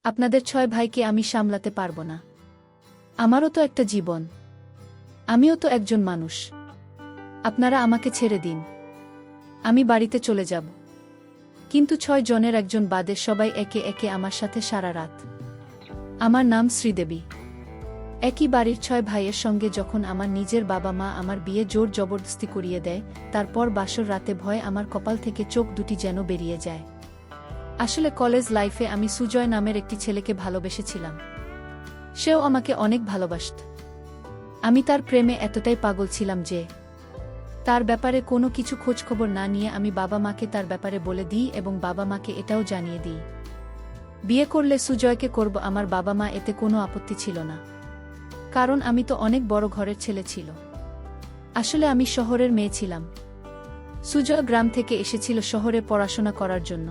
আপনাদের 6 ভাইকে আমি সামলাতে পারবো না। আমারও তো একটা জীবন। আমিও তো একজন মানুষ। আপনারা আমাকে ছেড়ে দিন। আমি বাড়িতে চলে যাব। কিন্তু 6 জনের একজন বাদে সবাই একে একে আমার সাথে সারা রাত। আমার নাম শ্রীদেবী। একই বাড়ির 6 ভাইয়ের সঙ্গে যখন আমার নিজের বাবা মা আমার বিয়ে জোর জবরদস্তি করিয়ে দেয়, তারপর বাসর রাতে ভয় আমার কপাল থেকে চোখ দুটি যেন বেরিয়ে যায়। আসলে কলেজ লাইফে আমি সুজয় নামের একটি ছেলেকে ভালোবেসেছিলাম। সেও আমাকে অনেক ভালোবাসত। আমি তার প্রেমে এতটাই পাগল ছিলাম যে তার ব্যাপারে কোনো কিছু খোঁজখবর না নিয়ে আমি বাবা মাকে তার ব্যাপারে বলে দিই এবং বাবা মাকে এটাও জানিয়ে দিই বিয়ে করলে সুজয়কে করব। আমার বাবা মা এতে কোনো আপত্তি ছিল না, কারণ আমি তো অনেক বড় ঘরের ছেলে ছিল। আসলে আমি শহরের মেয়ে ছিলাম। সুজয় গ্রাম থেকে এসেছিল শহরে পড়াশোনা করার জন্য।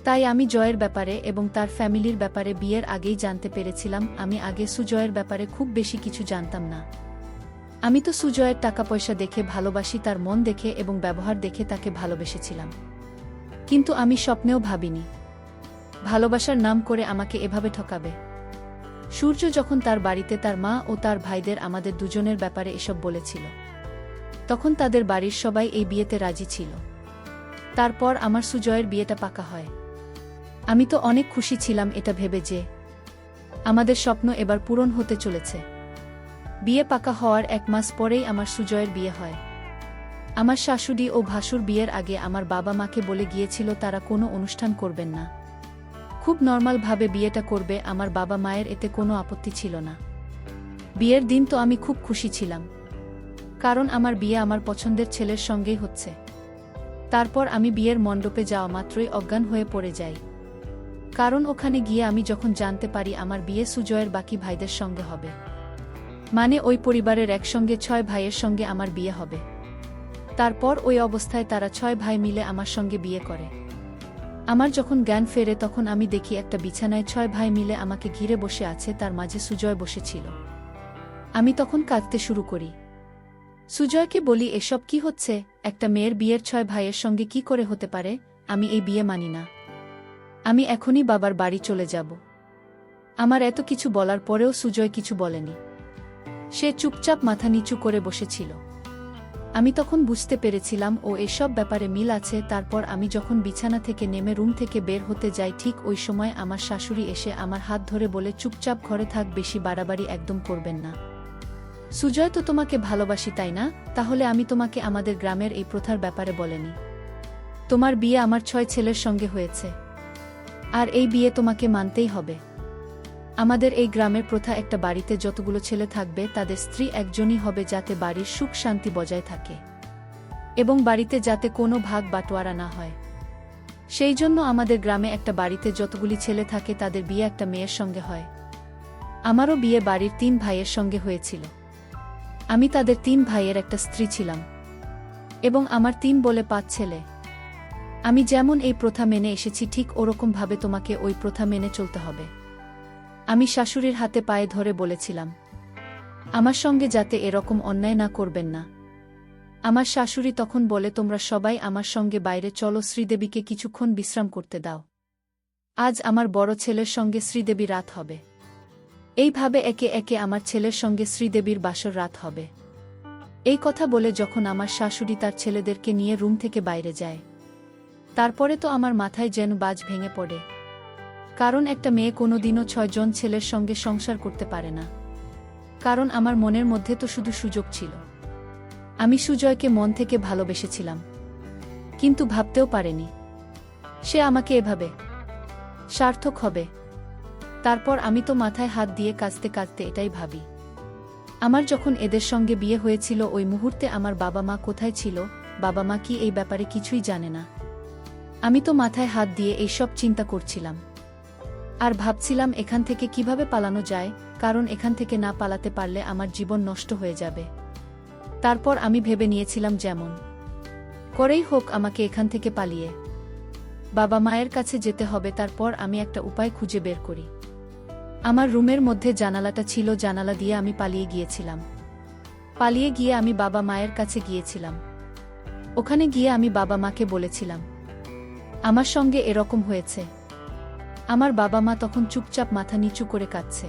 তাই আমি জয়ের ব্যাপারে এবং তার ফ্যামিলির ব্যাপারে বিয়ের আগেই জানতে পেরেছিলাম। আমি আগে সুজয়ের ব্যাপারে খুব বেশি কিছু জানতাম না। আমি তো সুজয়ের টাকা পয়সা দেখে ভালোবাসি, তার মন দেখে এবং ব্যবহার দেখে তাকে ভালোবেসেছিলাম। কিন্তু আমি স্বপ্নেও ভাবিনি ভালোবাসার নাম করে আমাকে এভাবে ঠকাবে। সূর্য যখন তার বাড়িতে তার মা ও তার ভাইদের আমাদের দুজনের ব্যাপারে এসব বলেছিল, তখন তাদের বাড়ির সবাই এই বিয়েতে রাজি ছিল। তারপর আমার সুজয়ের বিয়েটা পাকা হয়। আমি তো অনেক খুশি ছিলাম এটা ভেবে যে আমাদের স্বপ্ন এবার পূরণ হতে চলেছে। বিয়ে পাকা হওয়ার 1 মাস পরেই আমার সুজয়ের বিয়ে হয়। আমার শাশুড়ি ও ভাসুর বিয়ের আগে আমার বাবা মাকে বলে গিয়েছিল তারা কোনো অনুষ্ঠান করবেন না, খুব নর্মালভাবে বিয়েটা করবে। আমার বাবা মায়ের এতে কোনো আপত্তি ছিল না। বিয়ের দিন তো আমি খুব খুশি ছিলাম, কারণ আমার বিয়ে আমার পছন্দের ছেলের সঙ্গেই হচ্ছে। তারপর আমি বিয়ের মণ্ডপে যাওয়া মাত্রই অজ্ঞান হয়ে পড়ে যাই, কারণ ওখানে গিয়ে আমি যখন জানতে পারি আমার বিয়ে সুজয়ের বাকি ভাইদের সঙ্গে হবে, মানে ওই পরিবারের একসঙ্গে 6 ভাইয়ের সঙ্গে আমার বিয়ে হবে। তারপর ওই অবস্থায় তারা 6 ভাই মিলে আমার সঙ্গে বিয়ে করে। আমার যখন জ্ঞান ফেরে তখন আমি দেখি একটা বিছানায় 6 ভাই মিলে আমাকে ঘিরে বসে আছে, তার মাঝে সুজয় বসেছিল। আমি তখন কাঁদতে শুরু করি। সুজয়কে বলি, এসব কি হচ্ছে? একটা মেয়ের বিয়ের 6 ভাইয়ের সঙ্গে কি করে হতে পারে? আমি এই বিয়ে মানি না। আমি এখনই বাবার বাড়ি চলে যাব। আমার এত কিছু বলার পরেও সুজয় কিছু বলেনি। সে চুপচাপ মাথা নিচু করে বসেছিল। আমি তখন বুঝতে পেরেছিলাম ও এসব ব্যাপারে মিল আছে। তারপর আমি যখন বিছানা থেকে নেমে রুম থেকে বের হতে যাই, ঠিক ওই সময় আমার শাশুড়ি এসে আমার হাত ধরে বলে, চুপচাপ ঘরে থাক, বেশি বাড়াবাড়ি একদম করবেন না। সুজয় তো তোমাকে ভালোবাসি, তাই না? তাহলে আমি তোমাকে আমাদের গ্রামের এই প্রথার ব্যাপারে বলেনি। তোমার বিয়ে আমার 6 ছেলের সঙ্গে হয়েছে, আর এই বিয়ে তোমাকে মানতেই হবে। আমাদের এই গ্রামের প্রথা, একটা বাড়িতে যতগুলো ছেলে থাকবে তাদের স্ত্রী একজনই হবে, যাতে বাড়ির সুখ শান্তি বজায় থাকে এবং বাড়িতে যাতে কোনো ভাগ বাটোয়ারা না হয়। সেই জন্য আমাদের গ্রামে একটা বাড়িতে যতগুলি ছেলে থাকে তাদের বিয়ে একটা মেয়ের সঙ্গে হয়। আমারও বিয়ে বাড়ির 3 ভাইয়ের সঙ্গে হয়েছিল। আমি তাদের 3 ভাইয়ের একটা স্ত্রী ছিলাম এবং আমার 3 বলে 5 ছেলে। আমি যেমন এই প্রথা মেনে এসেছি, ঠিক ওরকমভাবে তোমাকে ওই প্রথা মেনে চলতে হবে। আমি শাশুড়ির হাতে পায়ে ধরে বলেছিলাম আমার সঙ্গে যাতে এরকম অন্যায় না করবেন না। আমার শাশুড়ি তখন বলে, তোমরা সবাই আমার সঙ্গে বাইরে চলো, শ্রীদেবীকে কিছুক্ষণ বিশ্রাম করতে দাও। আজ আমার বড় ছেলের সঙ্গে শ্রীদেবী রাত হবে। এইভাবে একে একে আমার ছেলের সঙ্গে শ্রীদেবীর বাসর রাত হবে। এই কথা বলে যখন আমার শাশুড়ি তার ছেলেদেরকে নিয়ে রুম থেকে বাইরে যায়, তারপরে তো আমার মাথায় যেন বাজ ভেঙে পড়ে। কারণ একটা মেয়ে কোনোদিনও 6 জন ছেলের সঙ্গে সংসার করতে পারে না। কারণ আমার মনের মধ্যে তো শুধু সুযোগ ছিল। আমি সুজয়কে মন থেকে ভালোবেসেছিলাম, কিন্তু ভাবতেও পারিনি সে আমাকে এভাবে সার্থক হবে। তারপর আমি তো মাথায় হাত দিয়ে কাঁদতে কাঁদতে এটাই ভাবি, আমার যখন এদের সঙ্গে বিয়ে হয়েছিল ওই মুহূর্তে আমার বাবা মা কোথায় ছিল? বাবা মা কি এই ব্যাপারে কিছুই জানে না? আমি তো মাথায় হাত দিয়ে এইসব চিন্তা করছিলাম আর ভাবছিলাম এখান থেকে কিভাবে পালানো যায়, কারণ এখান থেকে না পালাতে পারলে আমার জীবন নষ্ট হয়ে যাবে। তারপর আমি ভেবে নিয়েছিলাম যেমন করেই হোক আমাকে এখান থেকে পালিয়ে বাবা মায়ের কাছে যেতে হবে। তারপর আমি একটা উপায় খুঁজে বের করি। আমার রুমের মধ্যে জানালাটা ছিল, জানালা দিয়ে আমি পালিয়ে গিয়েছিলাম। পালিয়ে গিয়ে আমি বাবা মায়ের কাছে গিয়েছিলাম। ওখানে গিয়ে আমি বাবা মাকে বলেছিলাম আমার সঙ্গে এরকম হয়েছে। আমার বাবা মা তখন চুপচাপ মাথা নিচু করে কাঁদছে।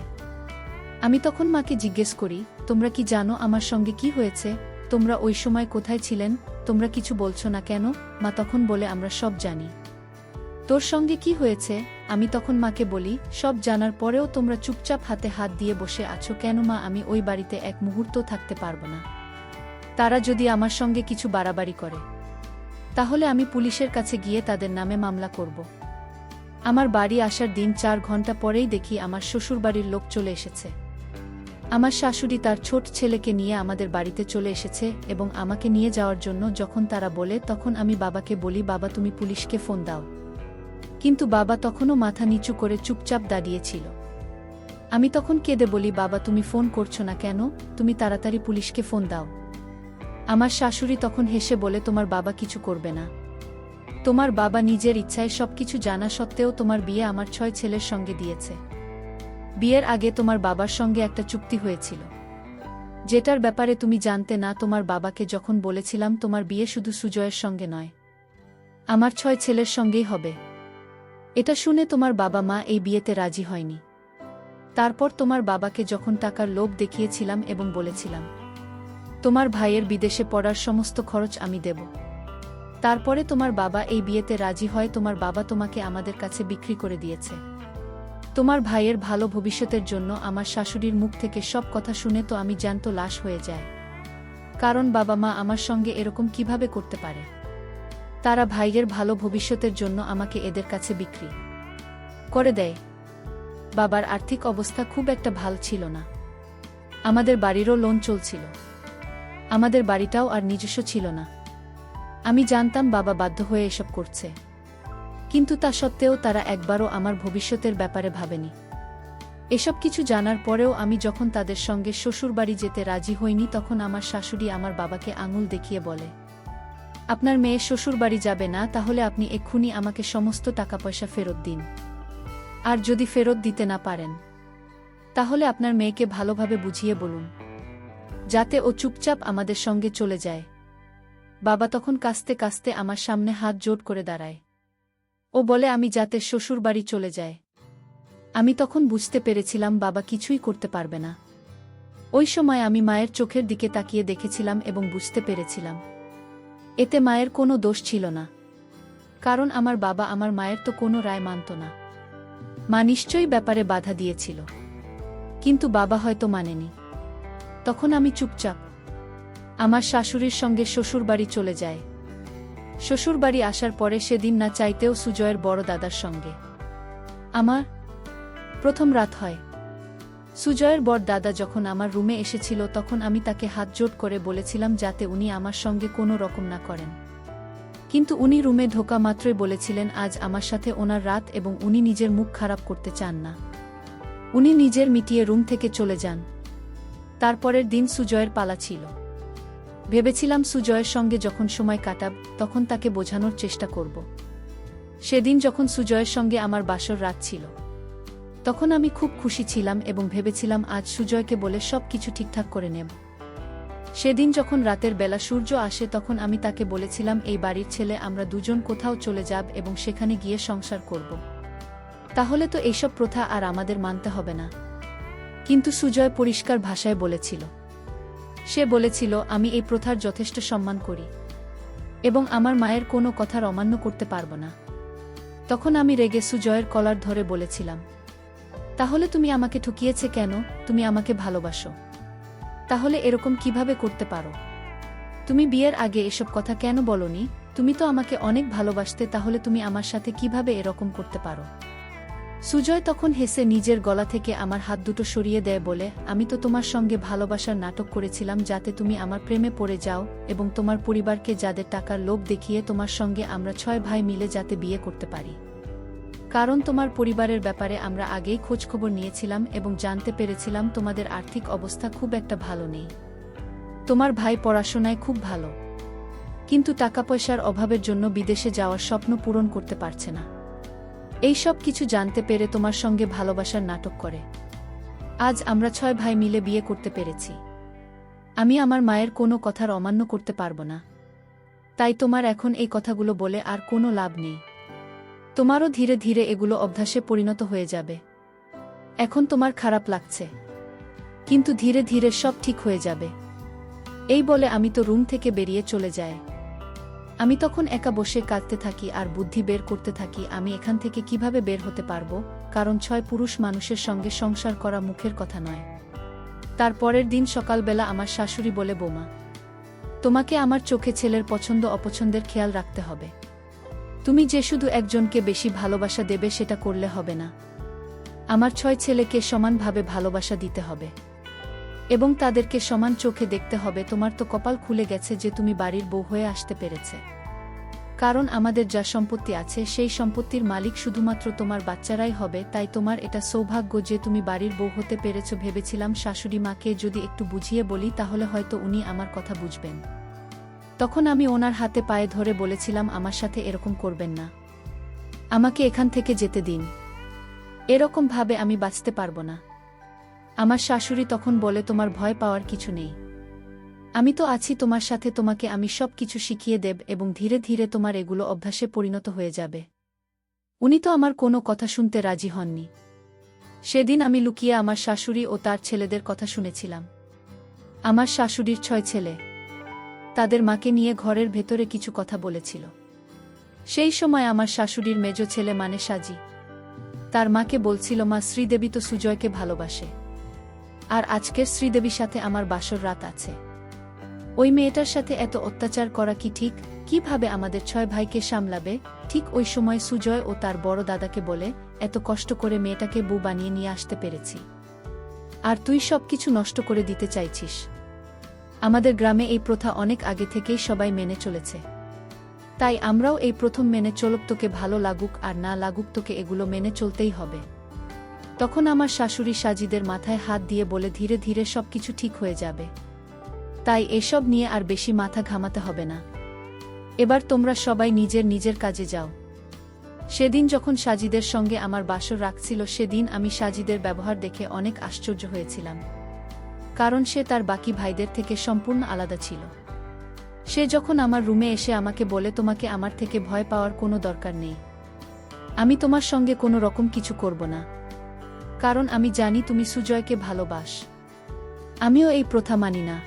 আমি তখন মাকে জিজ্ঞেস করি, তোমরা কি জানো আমার সঙ্গে কি হয়েছে? তোমরা ওই সময় কোথায় ছিলেন? তোমরা কিছু বলছো না কেন? মা তখন বলে, আমরা সব জানি। তোর সঙ্গে কি হয়েছে? আমি তখন মাকে বলি, সব জানার পরেও তোমরা চুপচাপ হাতে হাত দিয়ে বসে আছো কেন? মা, আমি ওই বাড়িতে এক মুহূর্ত থাকতে পারবো না। তারা যদি আমার সঙ্গে কিছু বাড়াবাড়ি করে, তাহলে আমি পুলিশের কাছে গিয়ে তাদের নামে মামলা করব। আমার বাড়ি আসার দিন 4 ঘন্টা পরেই দেখি আমার শ্বশুরবাড়ির লোক চলে এসেছে। আমার শাশুড়ি তার ছোট ছেলেকে নিয়ে আমাদের বাড়িতে চলে এসেছে এবং আমাকে নিয়ে যাওয়ার জন্য যখন তারা বলে, তখন আমি বাবাকে বলি, বাবা তুমি পুলিশকে ফোন দাও। কিন্তু বাবা তখনও মাথা নিচু করে চুপচাপ দাঁড়িয়েছিল। আমি তখন কেঁদে বলি, বাবা তুমি ফোন করছো না কেন? তুমি তাড়াতাড়ি পুলিশকে ফোন দাও। আমার শাশুড়ি তখন হেসে বলে, তোমার বাবা কিছু করবে না। তোমার বাবা নিজের ইচ্ছায় সবকিছু জানা সত্ত্বেও তোমার বিয়ে আমার 6 ছেলের সঙ্গে দিয়েছে। বিয়ের আগে তোমার বাবার সঙ্গে একটা চুক্তি হয়েছিল, যেটার ব্যাপারে তুমি জানতে না। তোমার বাবাকে যখন বলেছিলাম তোমার বিয়ে শুধু সুজয়ের সঙ্গে নয়, আমার 6 ছেলের সঙ্গেই হবে, এটা শুনে তোমার বাবা মা এই বিয়েতে রাজি হয়নি। তারপর তোমার বাবাকে যখন টাকার লোভ দেখিয়েছিলাম এবং বলেছিলাম তোমার ভাইয়ের বিদেশে পড়ার সমস্ত খরচ আমি দেব, তারপরে তোমার বাবা এই বিয়েতে রাজি হয়। তোমার বাবা তোমাকে আমাদের কাছে বিক্রি করে দিয়েছে তোমার ভাইয়ের ভালো ভবিষ্যতের জন্য। আমার শাশুড়ির মুখ থেকে সব কথা শুনে তো আমি জ্যান্ত লাশ হয়ে যায়। কারণ বাবা মা আমার সঙ্গে এরকম কিভাবে করতে পারে? তারা ভাইয়ের ভালো ভবিষ্যতের জন্য আমাকে এদের কাছে বিক্রি করে দেয়। বাবার আর্থিক অবস্থা খুব একটা ভালো ছিল না। আমাদের বাড়িরও লোন চলছিল। আমাদের বাড়িটাও আর নিজস্ব ছিল না। আমি জানতাম বাবা বাধ্য হয়ে এসব করছে, কিন্তু তা সত্ত্বেও তারা একবারও আমার ভবিষ্যতের ব্যাপারে ভাবেনি। এসব কিছু জানার পরেও আমি যখন তাদের সঙ্গে শ্বশুরবাড়ি যেতে রাজি হইনি, তখন আমার শাশুড়ি আমার বাবাকে আঙুল দেখিয়ে বলে, আপনার মেয়ে শ্বশুরবাড়ি যাবে না, তাহলে আপনি এক্ষুনি আমাকে সমস্ত টাকা পয়সা ফেরত দিন। আর যদি ফেরত দিতে না পারেন, তাহলে আপনার মেয়েকে ভালোভাবে বুঝিয়ে বলুন, যাতে ও চুপচাপ আমাদের সঙ্গে চলে যায়। বাবা তখন কাঁদতে কাঁদতে আমার সামনে হাত জোড় করে দাঁড়ায়। ও বলে আমি যাতে শ্বশুরবাড়ি চলে যায়। আমি তখন বুঝতে পেরেছিলাম বাবা কিছুই করতে পারবে না। ওই সময় আমি মায়ের চোখের দিকে তাকিয়ে দেখেছিলাম এবং বুঝতে পেরেছিলাম এতে মায়ের কোনো দোষ ছিল না। কারণ আমার বাবা আমার মায়ের তো কোনো রায় মানত না। মা নিশ্চয়ই ব্যাপারে বাধা দিয়েছিল, কিন্তু বাবা হয়তো মানেনি। তখন আমি চুপচাপ আমার শাশুড়ির সঙ্গে শ্বশুরবাড়ি চলে যায়। শ্বশুরবাড়ি আসার পরে সেদিন না চাইতেও সুজয়ের বড় দাদার সঙ্গে আমার প্রথম রাত হয়। সুজয়ের বড় দাদা যখন আমার রুমে এসেছিল, তখন আমি তাকে হাত জোড় করে বলেছিলাম যাতে উনি আমার সঙ্গে কোনো রকম না করেন। কিন্তু উনি রুমে ঢোকা মাত্রই বলেছিলেন আজ আমার সাথে ওনার রাত এবং উনি নিজের মুখ খারাপ করতে চান না। উনি নিজের মিটিয়ে রুম থেকে চলে যান। তারপরের দিন সুজয়ের পালা ছিল। ভেবেছিলাম সুজয়ের সঙ্গে যখন সময় কাটাব তখন তাকে বোঝানোর চেষ্টা করব। সেদিন যখন সুজয়ের সঙ্গে আমার বাসর রাত ছিল, তখন আমি খুব খুশি ছিলাম এবং ভেবেছিলাম আজ সুজয়কে বলে সব কিছু ঠিকঠাক করে নেব। সেদিন যখন রাতের বেলা সূর্য আসে, তখন আমি তাকে বলেছিলাম এই বাড়ির ছেলে আমরা দুজন কোথাও চলে যাব এবং সেখানে গিয়ে সংসার করব। তাহলে তো এইসব প্রথা আর আমাদের মানতে হবে না। কিন্তু সুজয় পরিষ্কার ভাষায় বলেছিল, সে বলেছিল আমি এই প্রথার যথেষ্ট সম্মান করি এবং আমার মায়ের কোনো কথার অমান্য করতে পারব না। তখন আমি রেগে সুজয়ের কলার ধরে বলেছিলাম, তাহলে তুমি আমাকে ঠকিয়েছে কেন? তুমি আমাকে ভালোবাসো, তাহলে এরকম কিভাবে করতে পারো? তুমি বিয়ের আগে এসব কথা কেন বলনি? তুমি তো আমাকে অনেক ভালোবাসতে, তাহলে তুমি আমার সাথে কিভাবে এরকম করতে পারো? সুজয় তখন হেসে নিজের গলা থেকে আমার হাত দুটো সরিয়ে দেয়, বলে আমি তো তোমার সঙ্গে ভালোবাসার নাটক করেছিলাম যাতে তুমি আমার প্রেমে পড়ে যাও এবং তোমার পরিবারকে যাদের টাকার লোভ দেখিয়ে তোমার সঙ্গে আমরা 6 ভাই মিলে যাতে বিয়ে করতে পারি। কারণ তোমার পরিবারের ব্যাপারে আমরা আগেই খোঁজখবর নিয়েছিলাম এবং জানতে পেরেছিলাম তোমাদের আর্থিক অবস্থা খুব একটা ভালো নেই। তোমার ভাই পড়াশোনায় খুব ভালো, কিন্তু টাকা পয়সার অভাবের জন্য বিদেশে যাওয়ার স্বপ্ন পূরণ করতে পারছে না। এই সব কিছু জানতে পেরে তোমার সঙ্গে ভালোবাসার নাটক করে আজ আমরা 6 ভাই মিলে বিয়ে করতে পেরেছি। আমি আমার মায়ের কোনো কথার অমান্য করতে পারব না। তাই তোমার এখন এই কথাগুলো বলে আর কোনো লাভ নেই। তোমারও ধীরে ধীরে এগুলো অভ্যাসে পরিণত হয়ে যাবে। এখন তোমার খারাপ লাগছে, কিন্তু ধীরে ধীরে সব ঠিক হয়ে যাবে। এই বলে আমি তো রুম থেকে বেরিয়ে চলে যাই। আমি তখন একা বসে কাঁদতে থাকি আর বুদ্ধি বের করতে থাকি আমি এখান থেকে কিভাবে বের হতে পারবো, কারণ 6 পুরুষ মানুষের সঙ্গে সংসার করা মুখের কথা নয়। তার পরের দিন সকালবেলা আমার শাশুড়ি বলে, বৌমা, তোমাকে আমার চোখে ছেলের পছন্দ অপছন্দের খেয়াল রাখতে হবে। তুমি যে শুধু একজনকে বেশি ভালোবাসা দেবে সেটা করলে হবে না। আমার 6 ছেলেকে সমানভাবে ভালোবাসা দিতে হবে এবং তাদেরকে সমান চোখে দেখতে হবে। তোমার তো কপাল খুলে গেছে যে তুমি বাড়ির বউ হয়ে আসতে পেরেছে, কারণ আমাদের যা সম্পত্তি আছে সেই সম্পত্তির মালিক শুধুমাত্র তোমার বাচ্চারাই হবে। তাই তোমার এটা সৌভাগ্য যে তুমি বাড়ির বউ হতে পেরেছ। ভেবেছিলাম শাশুড়ি মাকে যদি একটু বুঝিয়ে বলি তাহলে হয়তো উনি আমার কথা বুঝবেন। তখন আমি ওনার হাতে পায়ে ধরে বলেছিলাম, আমার সাথে এরকম করবেন না, আমাকে এখান থেকে যেতে দিন, এরকম ভাবে আমি বাঁচতে পারবো না। আমার শাশুড়ি তখন বলে, তোমার ভয় পাওয়ার কিছু নেই, আমি তো আছি তোমার সাথে, তোমাকে আমি সব কিছু শিখিয়ে দেব এবং ধীরে ধীরে তোমার এগুলো অভ্যাসে পরিণত হয়ে যাবে। উনি তো আমার কোনো কথা শুনতে রাজি হননি। সেদিন আমি লুকিয়ে আমার শাশুড়ি ও তার ছেলেদের কথা শুনেছিলাম। আমার শাশুড়ির 6 ছেলে তাদের মাকে নিয়ে ঘরের ভেতরে কিছু কথা বলেছিল। সেই সময় আমার শাশুড়ির মেজ ছেলে মানে সাজি তার মাকে বলছিল, মা, শ্রীদেবী তো সুজয়কে ভালোবাসে, আর আজকের শ্রীদেবীর সাথে আমার বাসর রাত আছে। ওই মেয়েটার সাথে এত অত্যাচার করা কি ঠিক? কিভাবে আমাদের 6 ভাইকে সামলাবে? ঠিক ওই সময় সুজয় ও তার বড় দাদাকে বলে, এত কষ্ট করে মেয়েটাকে বউ বানিয়ে নিয়ে আসতে পেরেছি, আর তুই সবকিছু নষ্ট করে দিতে চাইছিস। আমাদের গ্রামে এই প্রথা অনেক আগে থেকেই সবাই মেনে চলেছে, তাই আমরাও এই প্রথম মেনে চলব। তোকে ভালো লাগুক আর না লাগুক তোকে এগুলো মেনে চলতেই হবে। তখন আমার শাশুড়ি সাজিদের মাথায় হাত দিয়ে বলে, ধীরে ধীরে সবকিছু ঠিক হয়ে যাবে, তাই এসব নিয়ে আর বেশি মাথা ঘামাতে হবে না। এবার তোমরা সবাই নিজের নিজের কাজে যাও। সেদিন যখন সাজিদের সঙ্গে আমার বাসর রাখছিল, সেদিন আমি সাজিদের ব্যবহার দেখে অনেক আশ্চর্য হয়েছিলাম, কারণ সে তার বাকি ভাইদের থেকে সম্পূর্ণ আলাদা ছিল। সে যখন আমার রুমে এসে আমাকে বলে, তোমাকে আমার থেকে ভয় পাওয়ার কোনো দরকার নেই, আমি তোমার সঙ্গে কোনো রকম কিছু করব না, কারণ আমি জানি তুমি সুজয়কে ভালোবাস। আমিও এই প্রথা মানি না,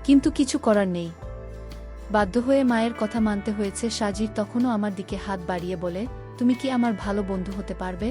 কিন্তু কিছু করার নেই, বাধ্য হয়ে মায়ের কথা মানতে হয়েছে। সাজির তখনও আমার দিকে হাত বাড়িয়ে বলে, তুমি কি আমার ভালো বন্ধু হতে পারবে?